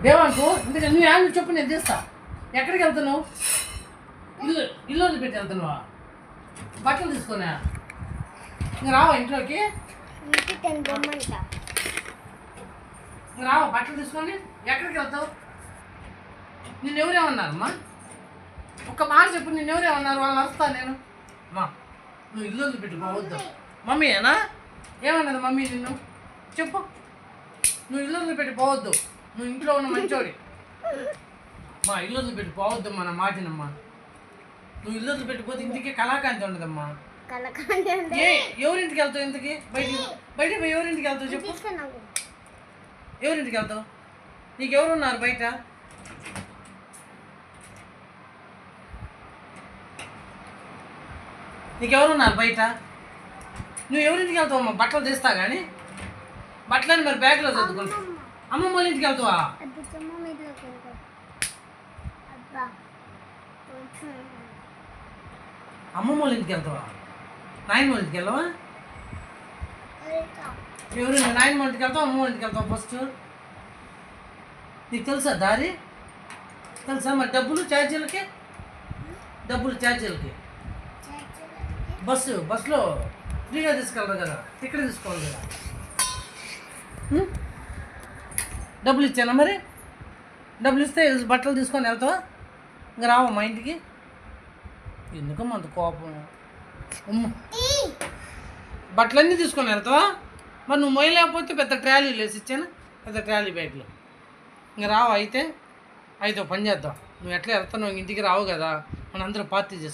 దేవాంకు ఇందుకే నువ్వు యాళ్ళు చెప్పు, నేను తీస్తా. ఎక్కడికి వెళ్తున్నావు? ఇల్లు వదిలిపెట్టి వెళ్తున్నావా? బట్టలు తీసుకున్నా ఇంక రావా ఇంట్లోకి? ఇంక రావా బట్టలు తీసుకొని? ఎక్కడికి వెళ్తావు? నిన్నెవరేమన్నారమ్మా? ఒక్క మాట చెప్పు, నిన్నెవరేమన్నారు? వాళ్ళు వస్తా నేను. అమ్మా నువ్వు ఇల్లు వదిలిపెట్టి పోవద్దు. మమ్మీయేనా ఏమన్నది మమ్మీ నిన్ను? చెప్పు. నువ్వు ఇల్లు వదిలిపెట్టి పోవద్దు. నువ్వు ఇంట్లో ఉన్న మంచోడి. మా ఇల్లు వదిలిపెట్టి పోవద్దు మన మాటినమ్మా. నువ్వు ఇల్లు వదిలిపెట్టిపోతే ఇంటికి కళాకాంతి ఉండదమ్మా. ఎవరింటికి వెళ్తావు? ఇంతకి బయటికి పోయి ఎవరింటికి వెళ్తావు చెప్పు? ఎవరింటికి వెళ్తావు? నీకెవరున్నారు బయట? నీకెవరున్నారు బయట? నువ్వు ఎవరింటికి వెళ్తావు అమ్మా? బట్టలు తీస్తా కానీ బట్టలని మరి బ్యాగ్లో చదువుకుంటావు. అమ్మమ్మ వాళ్ళ ఇంటికి వెళ్తావా? అమ్మమ్మ వాళ్ళ ఇంటికి వెళ్తావా? నాయన వాళ్ళ ఇంటికి వెళ్ళవా? ఎవరు నాయన వాళ్ళ ఇంటికి వెళ్తావు, అమ్మ వాళ్ళ ఇంటికి వెళ్తావు? ఫస్ట్ నీకు తెలుసా దారి? తెలుసా? మరి డబ్బులు ఛార్జీలకి బస్సులో ఫ్రీగా తీసుకెళ్ళరు కదా, టికెట్ తీసుకోవాలి కదా. డబ్బులు ఇచ్చానా మరి? డబ్బులు ఇస్తే బట్టలు తీసుకొని వెళ్తావా? ఇంకా రావా మా ఇంటికి? ఎందుకమ్మా అంత కోపం? బట్టలన్నీ తీసుకొని వెళ్తావా? మరి నువ్వు మొయ్యలేకపోతే పెద్ద ట్రాలీలు వేసి ఇచ్చాను, పెద్ద ట్రాలీ బ్యాగ్లో. ఇంకా రావా? అయితే పని చేద్దాం. నువ్వు ఎట్లా వెళ్తావు? ఇంటికి రావు కదా, మనందరూ పార్టీ చేసుకో.